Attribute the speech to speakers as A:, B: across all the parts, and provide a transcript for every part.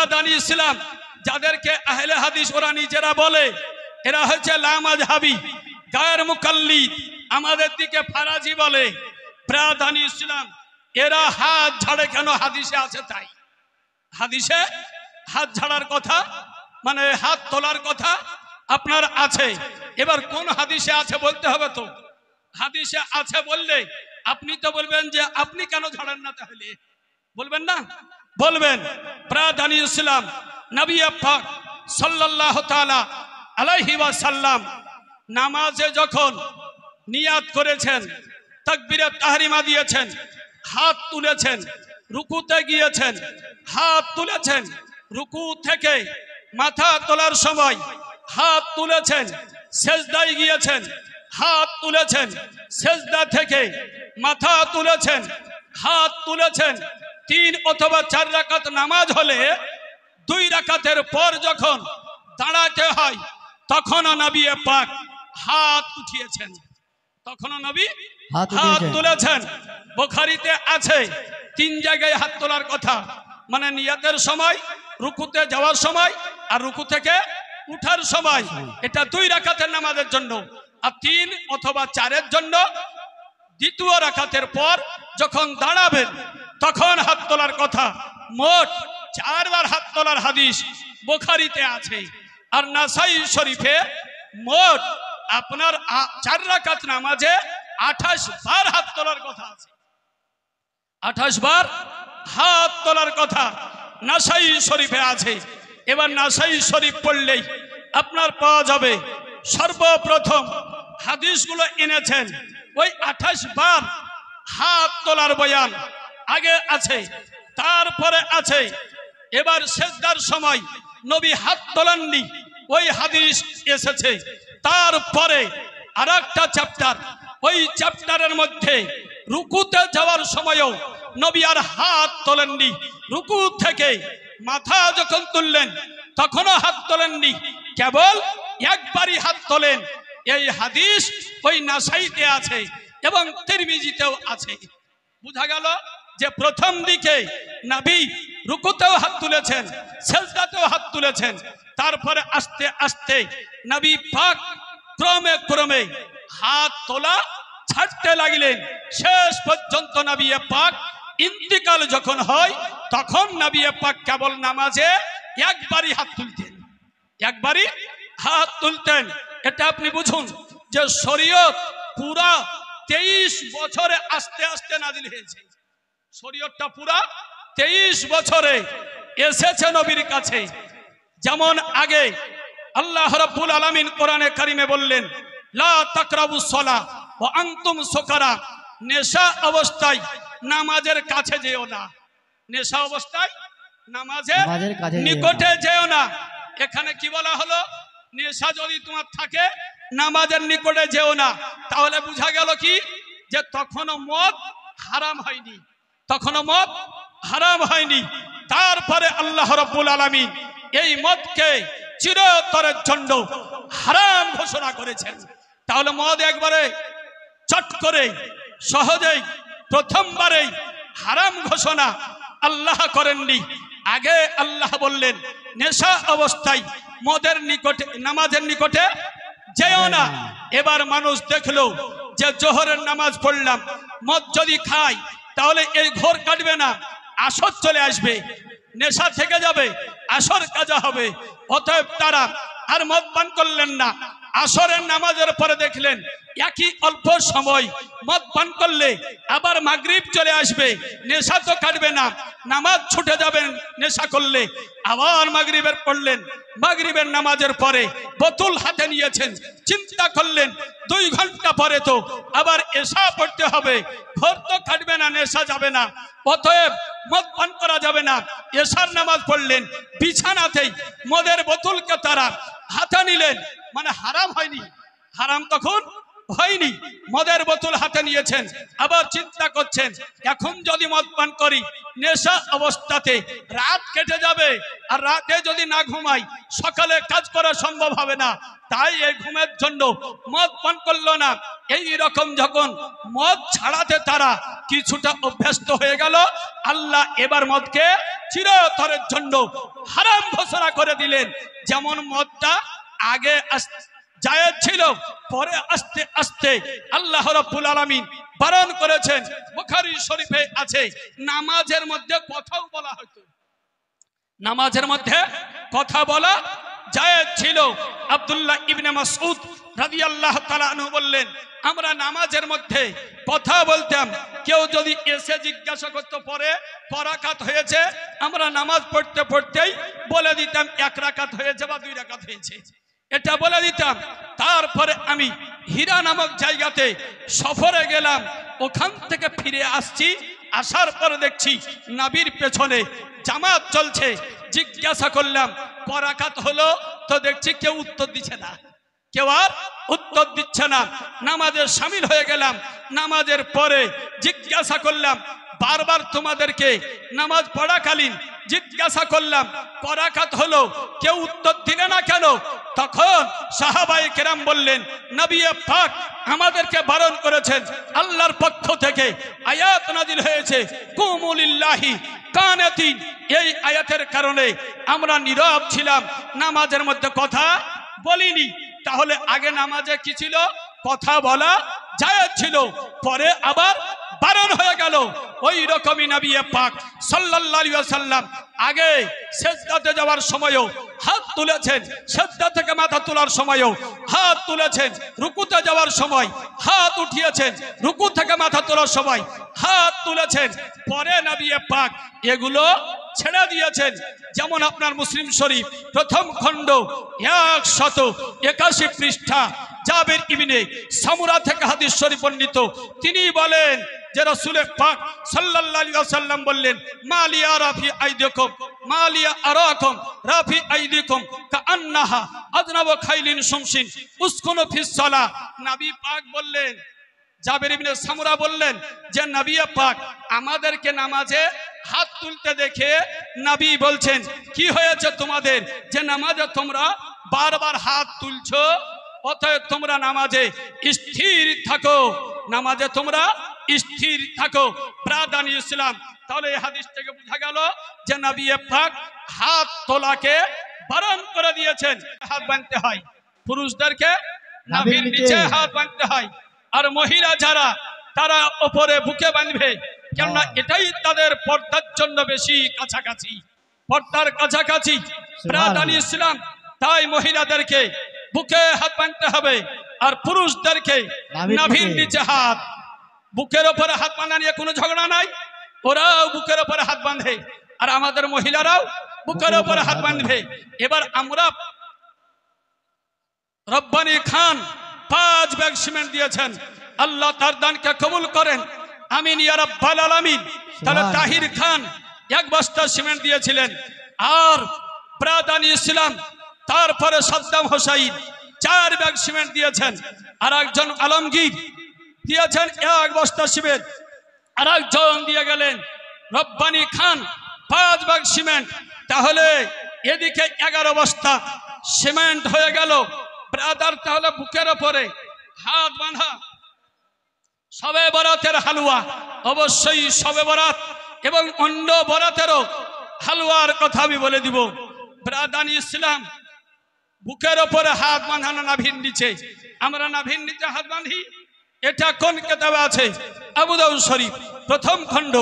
A: প্রাদানি ইসলাম যাদেরকে আহলে হাদিস ওরা নিজেরা বলে এরা হচ্ছে লা মাযহাবী গায়ের মুকাল্লিদ, আমাদের দিকে ফারাজি বলে। প্রাদানি ইসলাম এরা হাত ঝাড়ে কেন? হাদিসে আছে তাই। হাদিসে হাত ঝাড়ার কথা মানে হাত তোলার কথা আপনার আছে। এবার কোন হাদিসে আছে বলতে হবে তো। হাদিসে আছে বললে আপনি তো বলবেন যে আপনি কেন ঝাড়েন না, তাহলে বলবেন না? বলবেন। প্রাদানি ইসলাম নবী পাক সাল্লাল্লাহু তাআলা আলাইহি ওয়াসাল্লাম নামাজে যখন নিয়াত করেছেন, তাকবীরে তাহরিমা দিয়েছেন, হাত তুলেছেন, রুকুতে গিয়েছেন, হাত তুলেছেন, রুকু থেকে মাথা তোলার সময় হাত তুলেছেন, সেজদায় গিয়েছেন, হাত তুলেছেন, সেজদা থেকে মাথা তুলেছেন, হাত তুলেছেন। 3 অথবা 4 রাকাত নামাজ হলে 2 রাকাতের পর যখন দাঁড়াতে হয় তখনও নবী পাক হাত উঠিয়েছেন, তখনও নবী হাত তুলেছেন। বুখারীতে আছে 3 জায়গায় হাত তোলার কথা, মানে নিয়াতের সময়, রুকুতে যাওয়ার সময় আর রুকু থেকে উঠার সময়। এটা 2 রাকাতের নামাজের জন্য। আর 3 অথবা 4-এর জন্য দ্বিতীয় রাকাতের পর যখন দাঁড়াবেন তখন হাত তোলার কথা। মোট 4 বার হাত তোলার হাদিস বুখারীতে আছে। আর নাসাই শরীফে মোট আপনার 4 রাকাত নামাজে 28 বার হাত তোলার কথা আছে। 28 বার হাত তোলার কথা নাসাই শরীফে আছে। এবার নাসাই শরীফ পড়লেই আপনার পাওয়া যাবে সর্বপ্রথম হাদিসগুলো এনেছেন ওই 28 বার হাত তোলার বয়ান আগে আছে, তারপরে আছে এবার সেজদার সময় নবী হাত তোলেননি ওই হাদিস এসেছে। তারপরে আরেকটা চ্যাপ্টার, ওই চ্যাপ্টারের মধ্যে রুকুতে যাওয়ার সময়ও নবী আর হাত তোলেননি, রুকু থেকে মাথা যখন তুললেন তখনও হাত তোলেননি, কেবল একবারই হাত তোলেন। এই হাদিস ওই নাসাইতে আছে এবং তিরমিজিতেও আছে। বুঝা গেল যে প্রথম দিকে নবী রুকুতেও হাত তুলেছেন, সেজদাতেও হাত তুলেছেন, তারপরে আস্তে আস্তে নবী পাক ক্রমে ক্রমে হাত তোলা ছাড়তে লাগলেন। শেষ পর্যন্ত নবী পাক ইন্তিকাল যখন হয় তখন নবী পাক কেবল নামাজে একবারই হাত তুলতেন, একবারই হাত তুলতেন। এটা আপনি বুঝুন যে শরীয়ত পুরা 23 বছরে আস্তে আস্তে নাজিল হয়েছে। শরীয়তটা পুরা 23 বছরে এসেছে নবীর কাছে। যেমন আগে আল্লাহ রাব্বুল আলামিন কোরআনে কারিমে বললেন লা তাকরাবুস সালাহ ওয়া আনতুম সুকারা, নেশা অবস্থায় নামাজের কাছে যেও না। নেশা অবস্থায় নামাজের নিকটে যেও না। এখানে কি বলা হলো? নেশা যদি তোমার থাকে নামাজের নিকটে যেও না। তাহলে বুঝা গেল কি যে তখনও মদ হারাম হয়নি, তখনও মদ হারাম হয়নি। তারপরে আল্লাহ রাব্বুল আলামিন এই মদকে চিরতরের জন্য হারাম ঘোষণা করেছেন। তাহলে মদ একবারে চট করে সহজেই প্রথমবারেই হারাম ঘোষণা আল্লাহ করেননি। আগে আল্লাহ বললেন নেশা অবস্থায় মদের নিকটে নামাজের নিকটে যেও না। এবার মানুষ দেখলো যে জোহরের নামাজ পড়লাম, মদ যদি খাই তাহলে এই ঘোর কাটবে না, আসর চলে আসবে, নেশা থেকে যাবে, আসর কাজা হবে। অতএব তারা আর মদ পান করলেন না। আসরের নামাজের পরে দেখলেন একই অল্প সময় মদ পান করলে আবার মাগরিব চলে আসবে, নেশা তো কাটবে না, নামাজ ছুটে যাবেন নেশা করলে। আবার মাগরিবের পড়লেন, মাগরিবের নামাজের পরে বোতল হাতে নিয়েছেন, চিন্তা করলেন 2 ঘন্টা পরে তো আবার এশা পড়তে হবে, ঘোর তো কাটবে না, নেশা যাবে না, অতএব মদ পান করা যাবে না। এশার নামাজ পড়লেন, বিছানাতেই মদের বোতলকে তারা হাতে নিলেন, মানে হারাম হয়নি, হারাম তখন হয়নি, মদের বোতল হাতে নিয়েছেন, আবার চিন্তা করছেন এখন যদি মদ পান করি নেশা অবস্থাতে রাত কেটে যাবে, আর রাতে যদি না ঘুমাই সকালে কাজ করা সম্ভব হবে না, তাই এই ঘুমের জন্য মদ পান করলো না। এই রকম যখন মদ ছাড়াতে তারা কিছুটা অভ্যস্ত হয়ে গেল, আল্লাহ এবার মদকে চিরতরের জন্য হারাম ঘোষণা করে দিলেন। যেমন মদটা আগে জায়েজ ছিল, পরে আস্তে আস্তে আল্লাহ রাব্বুল আলামিন বারণ করেছেন। বুখারী শরীফে আছে নামাজের মধ্যে কথাও বলা হতো, নামাজের মধ্যে কথা বলা জায়েজ ছিল। আব্দুল্লাহ ইবনে মাসউদ রাদিয়াল্লাহু তাআলা আনহু বললেন, আমরা নামাজের মধ্যে কথা বলতাম, কেউ যদি এসে জিজ্ঞাসা করতো পরে করাকাত হয়েছে, আমরা নামাজ পড়তে পড়তেই বলে দিতাম 1 রাকাত হয়েছে বা 2 রাকাত হয়েছে, এটা বলে দিতাম। তারপরে আমি হীরা নামক জায়গাতে সফরে গেলাম, ওখান থেকে ফিরে আসছি, আসার পরে দেখছি নবীর পেছনে জামাত চলছে। জিজ্ঞাসা করলাম করাকাত হলো, তো দেখছি কেউ উত্তর দিচ্ছে না, কেউ আর উত্তর দিচ্ছে না। নামাজে শামিল হয়ে গেলাম। নামাজের পরে জিজ্ঞাসা করলাম, বারবার তোমাদেরকে নামাজ পড়াকালীন জিজ্ঞাসা করলাম করাকাত হলো, কেউ উত্তর দিলে না কেন? তখন সাহাবায়ে কেরাম বললেন, নবী পাক আমাদেরকে বারণ করেছেন, আল্লাহর পক্ষ থেকে আয়াত নাজিল হয়েছে কুমু লিল্লাহি কানিতিন। এই আয়াতের কারণে আমরা নীরব ছিলাম, নামাজের মধ্যে কথা বলিনি। তাহলে আগে নামাজে কি ছিল? কথা বলা জায়েজ ছিল, পরে আবার বারণ হয়ে গেল। ওই রকমই নবী পাক সাল্লাল্লাহু আলাইহি ওয়াসাল্লাম আগে সিজদাতে যাওয়ার সময়ও হাত তুলেছেন, সিজদা থেকে মাথা তোলার সময়ও হাত তুলেছেন, রুকুতে যাওয়ার সময় হাত উঠিয়েছেন, রুকু থেকে মাথা তোলার সময় হাত তুলেছেন। পরে নবী পাক এগুলো ছেড়ে দিয়েছেন। যেমন আপনার মুসলিম শরীফ প্রথম খণ্ড 181 পৃষ্ঠা, জাবের ইবনে সামুরা থেকে হাদিস শরীফ বর্ণিত। তিনি বলেন যে রাসূল পাক সাল্লাল্লাহু আলাইহি ওয়াসাল্লাম বললেন, মালিয়া রাফি আইদিকুম মালিয়া আরাকুম রাফি আইদিকুম কাআন্নাহা আযনাবু খাইলিন শামসিন উসকুনু ফিস সালাহ। নবী পাক বললেন, জাবের ইবনে সামুরা বললেন যে নবী পাক আমাদেরকে নামাজে হাত তুলতে দেখে নবী বলছেন, কি হয়েছে তোমাদের যে নামাজে তোমরা বারবার হাত তুলছো? অতএব তোমরা নামাজে স্থির থাকো, নামাজে তোমরা স্থির থাকো। ব্রাদান ইসলাম, তাহলে এই হাদিস থেকে বোঝা গেল যে নবী পাক হাত তোলাকে বারণ করে দিয়েছেন। হাত বাঁধতে হয়, পুরুষদেরকে নাভির নিচে হাত বাঁধতে হয়, আর মহিলা যারা তারা উপরে বুকে বাঁধবে, কেননা এটাই তাদের পর্দার জন্য বেশি কাছাকাছি, পর্দার কাছাকাছি। ব্রাদান ইসলাম, তাই মহিলাদেরকে বুকে হাত বাঁধতে হবে, আর পুরুষদেরকে নাভির নিচে হাত। বুকের ওপরে হাত বাঁধা নিয়ে কোনো ঝগড়া নাই, ওরাও বুকের ওপরে হাত বাঁধে, আর আমাদের মহিলারাও বুকের ওপরে হাত বাঁধবে। এবার আমরা রব্বানী খান 5 ব্যাগ সিমেন্ট দিয়েছেন, আল্লাহ তার দানকে কবুল করেন, আমিন ইয়া রাব্বাল আলামিন। তাহলে তাহির খান 1 বস্তা সিমেন্ট দিয়েছিলেন, আর ব্রাদান ইসলাম তারপরে সাদ্দাম হোসাইন 4 ব্যাগ সিমেন্ট দিয়েছেন, আর একজন আলমগীর দিয়েছেন 1 বস্তা সিমেন্ট, আর একজন দিয়ে গেলেন রব্বানী খান 5 ব্যাগ সিমেন্ট। তাহলে এদিকে 11 বস্তা সিমেন্ট হয়ে গেল। ব্রাদার, তাহলে বুকের ওপরে হাত বাঁধা শবে বরাতের হালুয়া, অবশ্যই শবে বরাত এবং অন্য বরাতেরও হালুয়ার কথা আমি বলে দিব। ব্রাদান ইসলাম, বুকের ওপরে হাত বাঁধানো নাভির নিচে, আমরা নাভির নিচে হাত বাঁধি, এটা কোন কিতাবে আছে? আবু দাউদ শরীফ প্রথম খণ্ড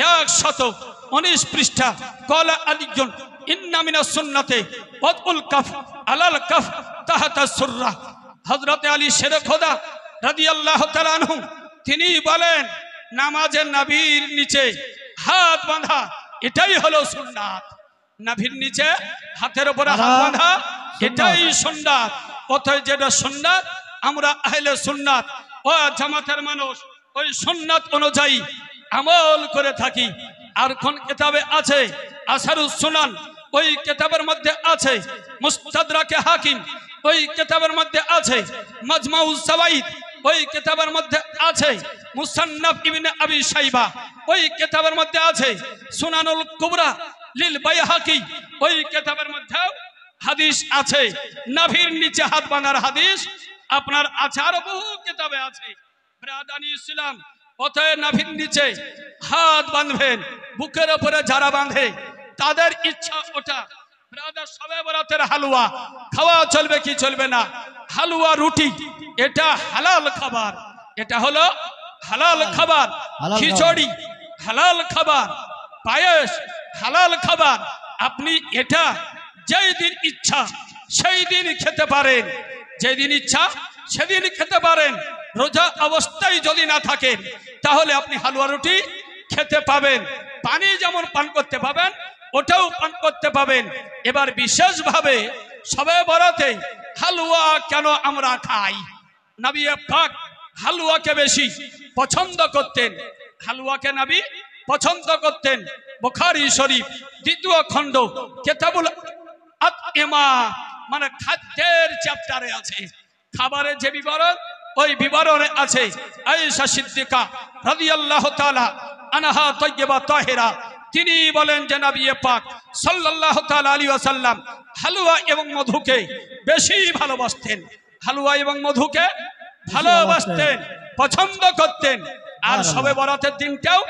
A: 119 পৃষ্ঠা। ক্বালা আলিয়ুন ইন্না মিনাস সুন্নাতে ওয়াদউল কাফ আলাল কাফ তাহতা সুররা। হযরত আলী শেরে খোদা রাদিয়াল্লাহু তাআলা আনহু তিনি বলেন, নামাজের নাভির নিচে হাত বাঁধা এটাই হলো সুন্নাত। নাভির নিচে হাতের উপরে হাত বাঁধা এটাই সুন্নাত। অতএব যেটা সুন্নাত, আমরা আহলে সুন্নাত ও জামাতের মানুষ ওই সুন্নাত অনুযায়ী আমল করে থাকি। আর কোন কিতাবে আছে? আসারুস সুনান, ওই কিতাবের মধ্যে আছে। মুস্তাদরাকে হাকিম, ওই কিতাবের মধ্যে আছে। মাজমাউজ জাওয়াইদ, ওই কিতাবের মধ্যে আছে মুসান্নাফ ইবনে আবি শাইবা, ওই কিতাবের মধ্যে আছে সুনানুল কুবরা লিল বাইহাকি, ওই কিতাবের মধ্যে হাদিস আছে নাভির নিচে হাত বাঁধার হাদিস আপনার আছে, আর বহু কিতাবে আছে। ব্রাদানি ইসলাম, অতএব নাভির নিচে হাত বাঁধবেন, বুকের উপরে যারা বাঁধে তাদের ইচ্ছা ওটা। ব্রাদার সবে বরাতের হালুয়া খাওয়া চলবে কি চলবে না? হালুয়া রুটি এটা হালাল খাবার, এটা হলো হালাল খাবার। খিচুড়ি হালাল খাবার, পায়েস হালাল খাবার। আপনি এটা যেই দিন ইচ্ছা সেই দিন খেতে পারেন, যেই দিন ইচ্ছা সেদিন খেতে পারেন। রোজা অবস্থায় যদি না থাকেন তাহলে আপনি হালুয়া রুটি খেতে পাবেন। পানি যেমন পান করতে পাবেন ওটাও পান করতে পাবেন। এবার বিশেষভাবে সবে বরাতে হালুয়া কেন আমরা খাই? নবী পাক হালুয়াকে বেশি পছন্দ করতেন, হালুয়াকে নবী পছন্দ করতেন। বুখারী শরীফ 2য় খণ্ড কিতাবুল আতইমা মানে খাদ্যের চ্যাপ্টারে আছে, খাবারের যে বিবরণ ওই বিবরণে আছে। আয়েশা সিদ্দিকা রাদিয়াল্লাহু তাআলা আনহা তাইয়্যিবা তাহিরা তিনি বলেন যে নবী পাক সাল্লাল্লাহু তাআলা আলাইহি ওয়াসাল্লাম হালুয়া এবং মধুকে বেশি ভালোবাসতেন, হালুয়া এবং মধুকে ভালোবাসতেন, পছন্দ করতেন। আর সবে বরাতের দিনটাও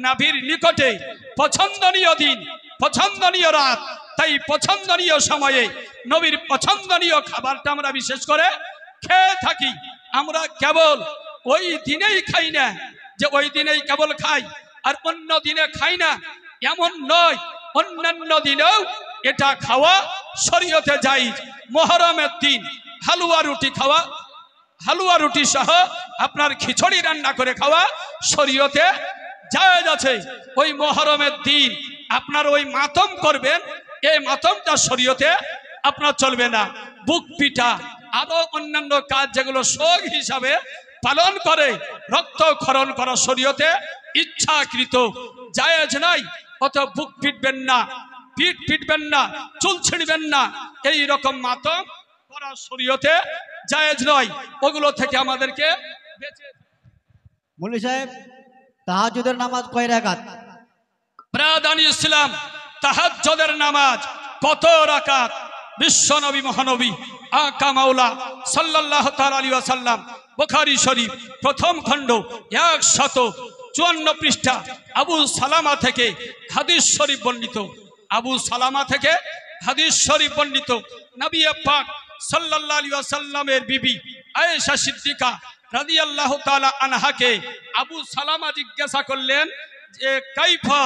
A: নবীর নিকটে পছন্দনীয় দিন, পছন্দনীয় রাত। তাই পছন্দনীয় সময়ে নবীর পছন্দনীয় খাবারটা আমরা বিশেষ করে খেয়ে থাকি। আমরা কেবল ওই দিনেই খাই না যে ওই দিনেই কেবল খাই আর অন্য দিনে খাই না, এমন নয়। অন্যান্য দিনেও এটা খাওয়া শরীয়তে জায়েজ। মুহররমের দিন হালুয়া রুটি খাওয়া, হালুয়া রুটি সহ আপনার খিচুড়ি রান্না করে খাওয়া শরীয়তে জায়েজ আছে। ওই মুহররমের দিন আপনার ওই মাতম করবেন, এই মাতমটা শরীয়তে আপনার চলবে না। বুক পিঠা আরো অন্যান্য কাজ যেগুলো শোক হিসাবে পালন করে রক্তক্ষরণ করা শরীয়তে ইচ্ছাকৃত জায়েজ নাই। অত বুক পিটবেন না, পিঠ পিটবেন না, চুল ছিঁড়বেন না, এই রকম মাতম করা শরীয়তে জায়েজ নয়। ওগুলো থেকে আমাদেরকে বেঁচে।
B: মুল্লি সাহেব, তাহাজ্জুদের নামাজ কয় রাকাত?
A: ব্রাদানি ইসলাম, তাহাজ্জুদের নামাজ কত রাকাত? বিশ্বনবী মহানবী আকা মাওলা সাল্লাল্লাহু তাআলা আলাইহি ওয়াসাল্লাম বুখারী শরীফ 1ম খণ্ড 154 পৃষ্ঠা আবু সালামা থেকে হাদিস শরীফ বর্ণিত, আবু সালামা থেকে হাদিস শরীফ বর্ণিত। নবী পাক সাল্লাল্লাহু আলাইহি ওয়াসাল্লামের বিবি আয়েশা সিদ্দিকা রাদিয়াল্লাহু তাআলা আনহাকে আবু সালামা জিজ্ঞাসা করলেন যে কাইফা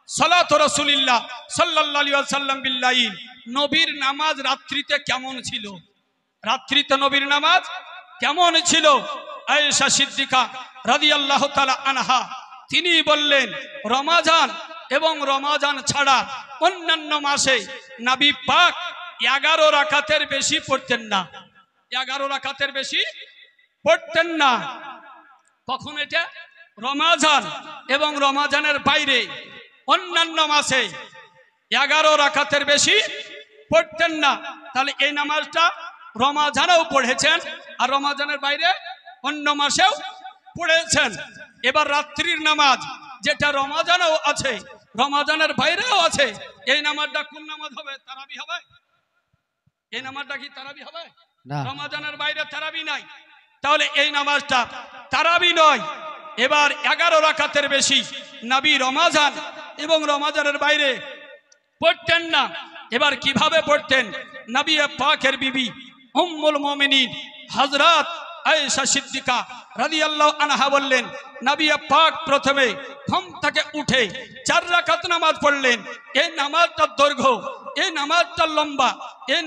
A: সালাতু রাসূলিল্লাহ সাল্লাল্লাহু আলাইহি ওয়াসাল্লাম বিল্লাইল, নবীর নামাজ রাত্রিতে কেমন ছিল? রাত্রিতে নবীর নামাজ কেমন ছিল? আয়েশা সিদ্দিকা রাদিয়াল্লাহু তাআলা আনহা তিনি বললেন রমাজান এবং রমাজান ছাড়া অন্যান্য মাসে নবী পাক 11 রাকাতের বেশি পড়তেন না, 11 রাকাতের বেশি পড়তেন না। কখন? এটা রমাজান এবং রমাজানের বাইরে অন্যান্য মাসে 11 রাকাতের বেশি পড়তেন না। তাহলে এই নামাজটা রমাজানেও পড়েছেন আর রমাজানের বাইরে অন্য মাসেও পড়েছেন। এবার রাত্রির নামাজ যেটা রমাজানেও আছে রমাজানের বাইরেও আছে, এই নামাজটা কোন নামাজ হবে? তারাবি হবে? এই নামাজটা কি তারাবি হবে? রমাজানের বাইরে তারাবি নাই, তাহলে এই নামাজটা তারাবি নয়। এবার 11 রাকাতের বেশি নবী রমাজান এবং রমাজানের বাইরে পড়তেন না। এবার কিভাবে পড়তেন? নবী পাকের বিবি উম্মুল মুমিনিন হযরত আয়েশা সিদ্দিকা রাদিয়াল্লাহু আনহা বললেন নবী পাক প্রথমে ঘুম থেকে উঠে 4 রাকাত নামাজ পড়লেন। এই নামাজটার দৈর্ঘ্য, এই নামাজটার লম্বা, এই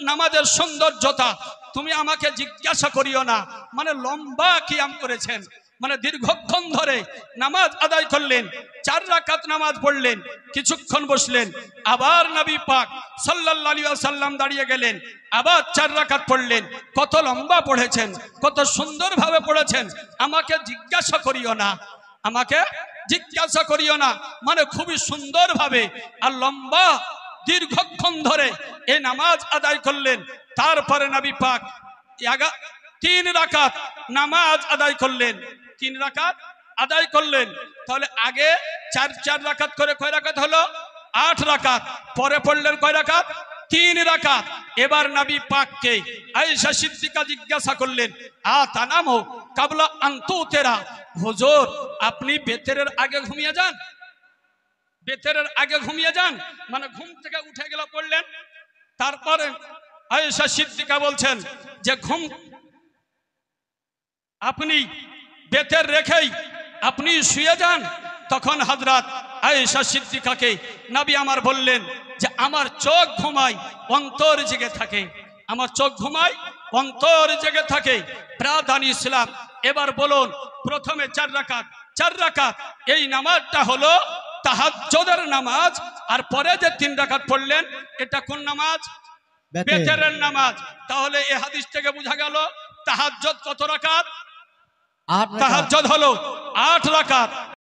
A: নামাজের সৌন্দর্যতা তুমি আমাকে জিজ্ঞাসা করিও না। মানে লম্বা কিয়াম করেছেন, মানে দীর্ঘক্ষণ ধরে নামাজ আদায় করলেন। 4 রাকাত নামাজ পড়লেন, কিছুক্ষণ বসলেন, আবার নবী পাক সাল্লাল্লাহু আলাইহি ওয়াসাল্লাম দাঁড়িয়ে গেলেন, আবার 4 রাকাত পড়লেন। কত লম্বা পড়েছেন, কত সুন্দরভাবে পড়েছেন, আমাকে জিজ্ঞাসা করিও না, আমাকে জিজ্ঞাসা করিও না। মানে খুবই সুন্দরভাবে আর লম্বা দীর্ঘক্ষণ ধরে এই নামাজ আদায় করলেন। তারপরে নবী পাক 3 রাকাত নামাজ আদায় করলেন, 3 রাকাত আদায় করলেন, তাহলে আগে 4 রাকাত করে কয় রাকাত হলো? 8 রাকাত। পরে পড়লেন কয় রাকাত? 3 রাকাত। এবার নবী পাককে আয়েশা সিদ্দিকা জিজ্ঞাসা করলেন, আতানামু কাবলা আন তুতিরা, হুজুর আপনি বেতেরের আগে ঘুমিয়ে যান? বেতেরের আগে ঘুমিয়ে যান মানে ঘুম থেকে উঠে গেল পড়লেন। তারপরে আয়েশা সিদ্দিকা বলছেন যে ঘুম আপনি বেতের রেখেই আপনি শুয়ে যান। তখন হযরত আয়েশা সিদ্দিকাকে নবী আমার বললেন যে আমার চোখ ঘুমায় অন্তর জেগে থাকে, আমার চোখ ঘুমায় অন্তর জেগে থাকে। প্রাধান ইসলাম এবার বলুন, প্রথমে 4 রাকাত, 4 রাকাত এই নামাজটা হলো তাহাজ্জুদের নামাজ, আর পরে যে 3 রাকাত পড়লেন এটা কোন নামাজ? বেতেরের নামাজ। তাহলে এই হাদিস থেকে বোঝা গেল তাহাজ্জুদ কত রাকাত?
B: 8 রাকাত।
A: তাহাজ্জুদ হলো 8 রাকাত।